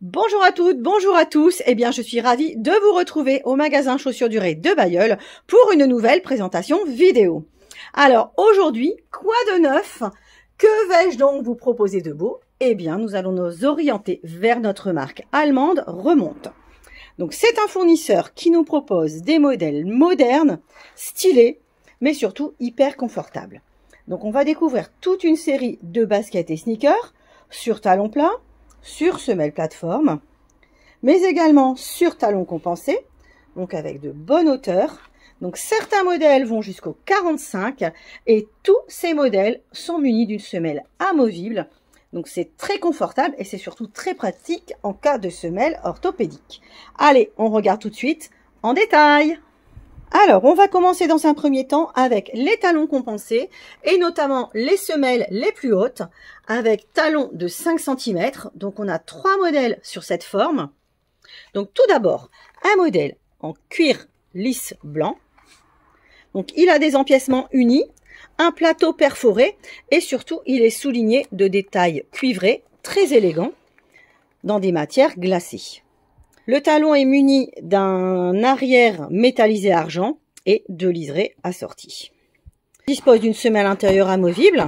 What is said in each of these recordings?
Bonjour à toutes, bonjour à tous. Eh bien, je suis ravie de vous retrouver au magasin Chaussures Durées de Bailleul pour une nouvelle présentation vidéo. Alors, aujourd'hui, quoi de neuf? Que vais-je donc vous proposer de beau? Eh bien, nous allons nous orienter vers notre marque allemande Remonte. Donc, c'est un fournisseur qui nous propose des modèles modernes, stylés, mais surtout hyper confortables. Donc, on va découvrir toute une série de baskets et sneakers sur talons plats, sur semelle plateforme, mais également sur talons compensés, donc avec de bonnes hauteurs. Donc certains modèles vont jusqu'au 45 et tous ces modèles sont munis d'une semelle amovible. Donc c'est très confortable et c'est surtout très pratique en cas de semelle orthopédique. Allez, on regarde tout de suite en détail. Alors, on va commencer dans un premier temps avec les talons compensés et notamment les semelles les plus hautes avec talons de 5 cm. Donc, on a 3 modèles sur cette forme. Donc, tout d'abord, un modèle en cuir lisse blanc. Donc, il a des empiècements unis, un plateau perforé et surtout, il est souligné de détails cuivrés très élégants dans des matières glacées. Le talon est muni d'un arrière métallisé argent et de liserés assortis. Il dispose d'une semelle intérieure amovible,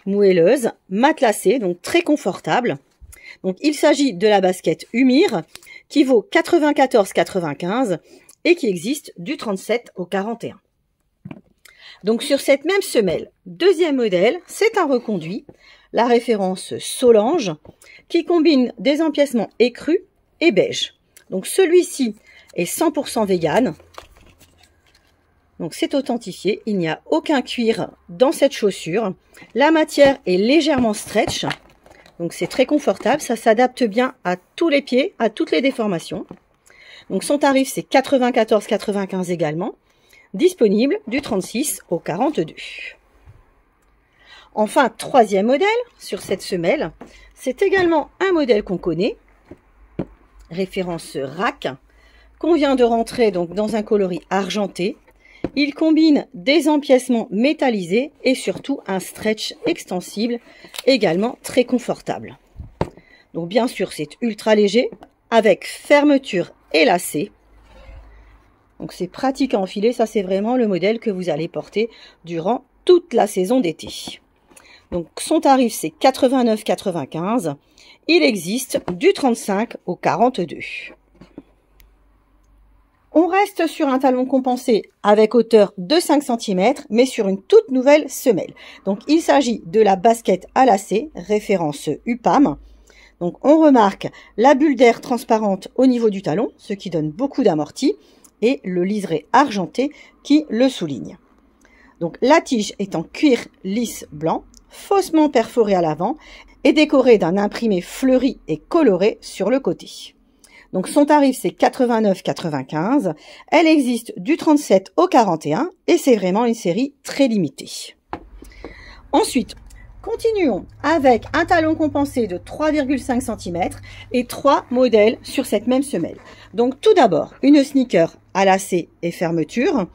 moelleuse, matelassée, donc très confortable. Donc il s'agit de la basket Humir qui vaut 94,95 et qui existe du 37 au 41. Donc sur cette même semelle, deuxième modèle, c'est un reconduit, la référence Solange, qui combine des empiècements écrus et beige. Donc celui-ci est 100% vegan. Donc c'est authentifié, il n'y a aucun cuir dans cette chaussure. La matière est légèrement stretch. Donc c'est très confortable, ça s'adapte bien à tous les pieds, à toutes les déformations. Donc son tarif c'est 94,95 également. Disponible du 36 au 42. Enfin, troisième modèle sur cette semelle, c'est également un modèle qu'on connaît. Référence RAC, qu'on vient de rentrer donc dans un coloris argenté. Il combine des empiècements métallisés et surtout un stretch extensible, également très confortable. Donc bien sûr, c'est ultra léger, avec fermeture et lacet. Donc c'est pratique à enfiler, ça c'est vraiment le modèle que vous allez porter durant toute la saison d'été. Donc son tarif c'est 89,95 €. Il existe du 35 au 42. On reste sur un talon compensé avec hauteur de 5 cm, mais sur une toute nouvelle semelle. Donc, il s'agit de la basket à lacets, référence UPAM. Donc, on remarque la bulle d'air transparente au niveau du talon, ce qui donne beaucoup d'amorti, et le liseré argenté qui le souligne. Donc, la tige est en cuir lisse blanc, faussement perforé à l'avant, et décorée d'un imprimé fleuri et coloré sur le côté. Donc son tarif c'est 89,95 €. Elle existe du 37 au 41 et c'est vraiment une série très limitée. Ensuite, continuons avec un talon compensé de 3,5 cm et 3 modèles sur cette même semelle. Donc tout d'abord, une sneaker à lacets et fermeture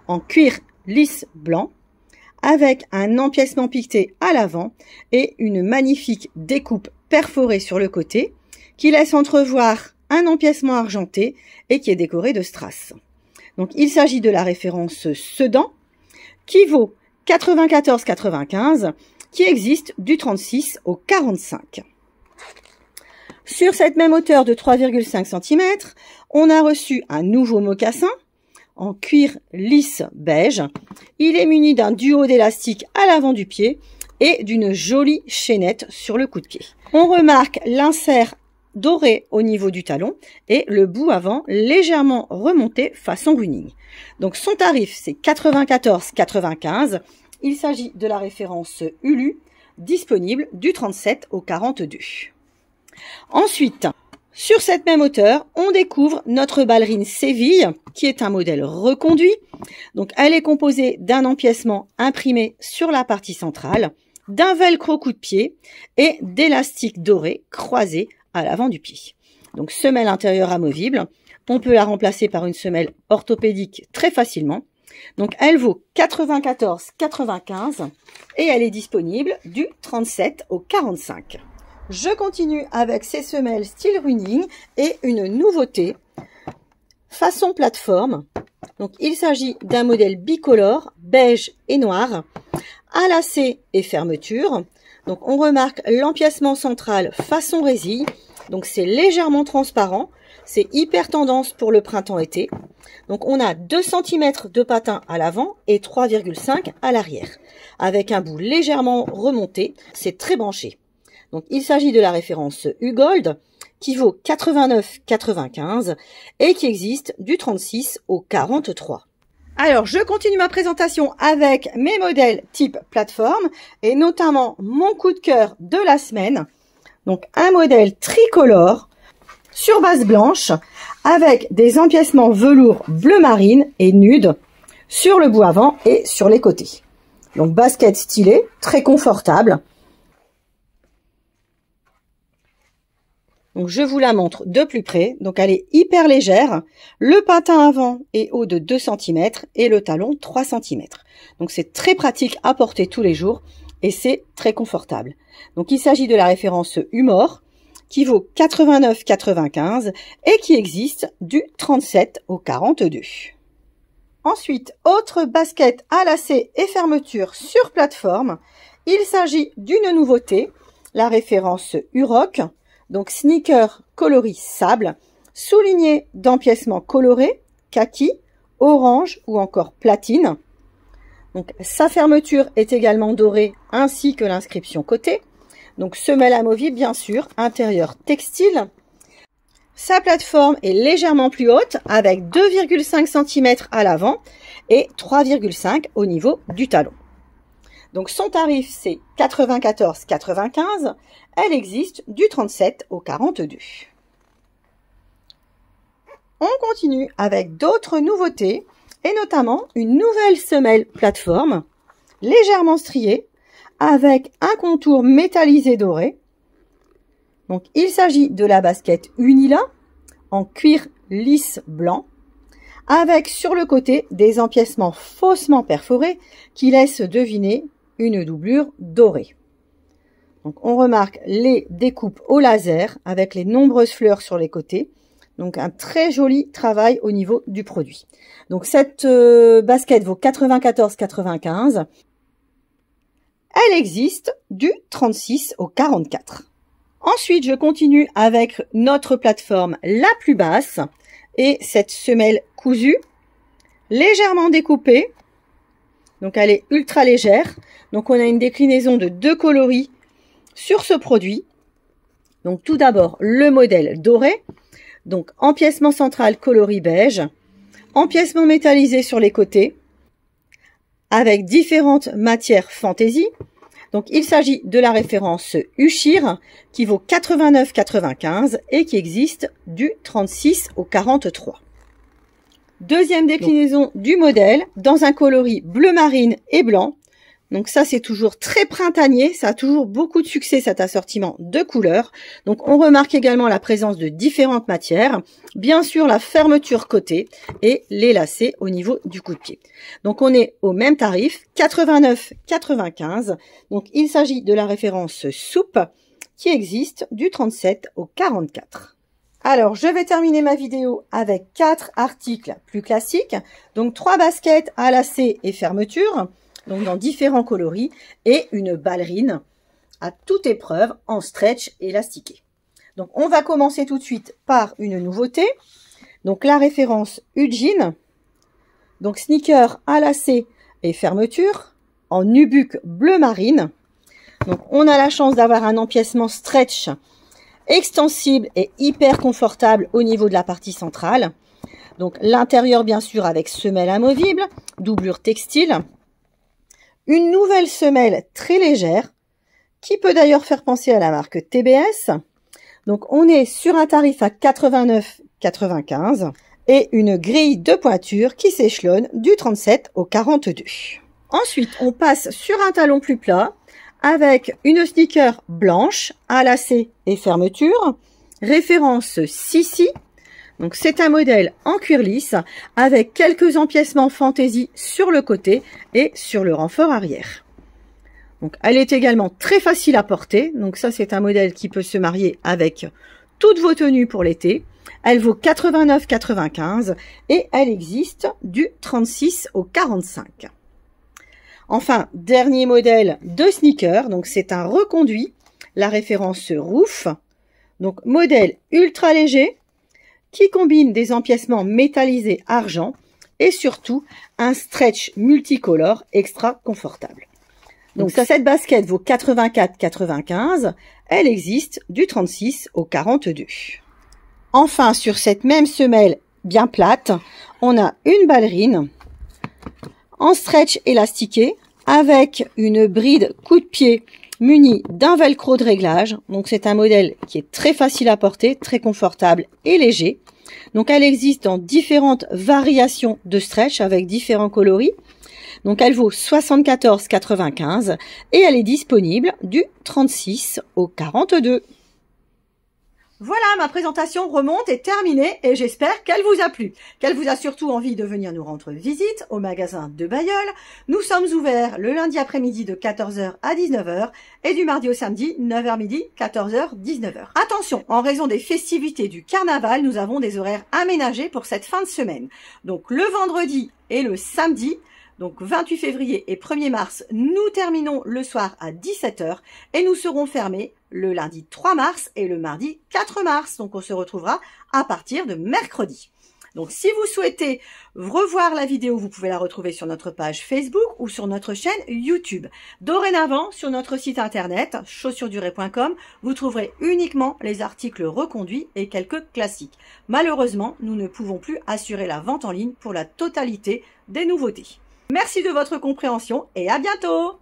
en cuir lisse blanc, avec un empiècement piqueté à l'avant et une magnifique découpe perforée sur le côté qui laisse entrevoir un empiècement argenté et qui est décoré de strass. Donc il s'agit de la référence Sedan qui vaut 94,95 €, qui existe du 36 au 45. Sur cette même hauteur de 3,5 cm, on a reçu un nouveau mocassin en cuir lisse beige. Il est muni d'un duo d'élastiques à l'avant du pied et d'une jolie chaînette sur le coup de pied. On remarque l'insert doré au niveau du talon et le bout avant légèrement remonté façon running. Donc son tarif c'est 94,95 €. Il s'agit de la référence Ulu, disponible du 37 au 42. Ensuite, sur cette même hauteur, on découvre notre ballerine Séville, qui est un modèle reconduit. Donc, elle est composée d'un empiècement imprimé sur la partie centrale, d'un velcro coup de pied et d'élastiques dorés croisés à l'avant du pied. Donc, semelle intérieure amovible. On peut la remplacer par une semelle orthopédique très facilement. Donc, elle vaut 94,95 € et elle est disponible du 37 au 45. Je continue avec ces semelles style running et une nouveauté façon plateforme. Donc il s'agit d'un modèle bicolore, beige et noir, à lacet et fermeture. Donc on remarque l'empiècement central façon résille. Donc c'est légèrement transparent. C'est hyper tendance pour le printemps-été. Donc on a 2 cm de patin à l'avant et 3,5 à l'arrière. Avec un bout légèrement remonté. C'est très branché. Donc il s'agit de la référence Ugold qui vaut 89,95 et qui existe du 36 au 43. Alors, je continue ma présentation avec mes modèles type plateforme et notamment mon coup de cœur de la semaine. Donc, un modèle tricolore sur base blanche avec des empiècements velours bleu marine et nude sur le bout avant et sur les côtés. Donc, basket stylée, très confortable. Donc, je vous la montre de plus près. Donc, elle est hyper légère. Le patin avant est haut de 2 cm et le talon 3 cm. Donc, c'est très pratique à porter tous les jours et c'est très confortable. Donc, il s'agit de la référence Humor qui vaut 89,95 et qui existe du 37 au 42. Ensuite, autre basket à lacet et fermeture sur plateforme. Il s'agit d'une nouveauté, la référence Uroc. Donc, sneaker coloris sable, souligné d'empiècements colorés, kaki, orange ou encore platine. Donc, sa fermeture est également dorée ainsi que l'inscription côté. Donc, semelle amovible, bien sûr, intérieur textile. Sa plateforme est légèrement plus haute avec 2,5 cm à l'avant et 3,5 au niveau du talon. Donc, son tarif, c'est 94,95. Elle existe du 37 au 42. On continue avec d'autres nouveautés et notamment une nouvelle semelle plateforme légèrement striée avec un contour métallisé doré. Donc, il s'agit de la basket Unila en cuir lisse blanc avec sur le côté des empiècements faussement perforés qui laissent deviner une doublure dorée. Donc, on remarque les découpes au laser avec les nombreuses fleurs sur les côtés. Donc, un très joli travail au niveau du produit. Donc, cette basket vaut 94,95. Elle existe du 36 au 44. Ensuite, je continue avec notre plateforme la plus basse et cette semelle cousue, légèrement découpée. Donc, elle est ultra légère. Donc, on a une déclinaison de 2 coloris sur ce produit. Donc, tout d'abord, le modèle doré. Donc, empiècement central coloris beige. Empiècement métallisé sur les côtés. Avec différentes matières fantaisie. Donc, il s'agit de la référence Ushir qui vaut 89,95 et qui existe du 36 au 43. Deuxième déclinaison du modèle dans un coloris bleu marine et blanc. Donc ça, c'est toujours très printanier. Ça a toujours beaucoup de succès, cet assortiment de couleurs. Donc, on remarque également la présence de différentes matières. Bien sûr, la fermeture côté et les lacets au niveau du coup de pied. Donc, on est au même tarif, 89,95. Donc, il s'agit de la référence Soupe qui existe du 37 au 44. Alors, je vais terminer ma vidéo avec 4 articles plus classiques. Donc, 3 baskets à lacets et fermeture. Donc, dans différents coloris et une ballerine à toute épreuve en stretch élastiqué. Donc, on va commencer tout de suite par une nouveauté. Donc, la référence Ujin. Donc, sneaker à lacets et fermeture en nubuck bleu marine. Donc, on a la chance d'avoir un empiècement stretch extensible et hyper confortable au niveau de la partie centrale. Donc, l'intérieur, bien sûr, avec semelle amovible, doublure textile. Une nouvelle semelle très légère qui peut d'ailleurs faire penser à la marque TBS. Donc, on est sur un tarif à 89,95 et une grille de pointure qui s'échelonne du 37 au 42. Ensuite, on passe sur un talon plus plat avec une sneaker blanche à lacets et fermeture, référence Sissi. Donc, c'est un modèle en cuir lisse avec quelques empiècements fantaisie sur le côté et sur le renfort arrière. Donc, elle est également très facile à porter. Donc, ça, c'est un modèle qui peut se marier avec toutes vos tenues pour l'été. Elle vaut 89,95 et elle existe du 36 au 45. Enfin, dernier modèle de sneaker. Donc, c'est un reconduit. La référence Roof. Donc, modèle ultra léger qui combine des empiècements métallisés argent et surtout un stretch multicolore extra confortable. Donc, cette basket vaut 84,95. Elle existe du 36 au 42. Enfin, sur cette même semelle bien plate, on a une ballerine en stretch élastiqué avec une bride coup de pied munie d'un velcro de réglage. Donc, c'est un modèle qui est très facile à porter, très confortable et léger. Donc, elle existe dans différentes variations de stretch avec différents coloris. Donc, elle vaut 74,95 et elle est disponible du 36 au 42. Voilà, ma présentation remonte est terminée et j'espère qu'elle vous a plu, qu'elle vous a surtout envie de venir nous rendre visite au magasin de Bailleul. Nous sommes ouverts le lundi après-midi de 14h à 19h et du mardi au samedi 9h midi, 14h, 19h. Attention, en raison des festivités du carnaval, nous avons des horaires aménagés pour cette fin de semaine. Donc le vendredi et le samedi, donc 28 février et 1er mars, nous terminons le soir à 17h et nous serons fermés le lundi 3 mars et le mardi 4 mars. Donc on se retrouvera à partir de mercredi. Donc si vous souhaitez revoir la vidéo, vous pouvez la retrouver sur notre page Facebook ou sur notre chaîne YouTube. Dorénavant, sur notre site internet chaussuresdurée.com, vous trouverez uniquement les articles reconduits et quelques classiques. Malheureusement, nous ne pouvons plus assurer la vente en ligne pour la totalité des nouveautés. Merci de votre compréhension et à bientôt!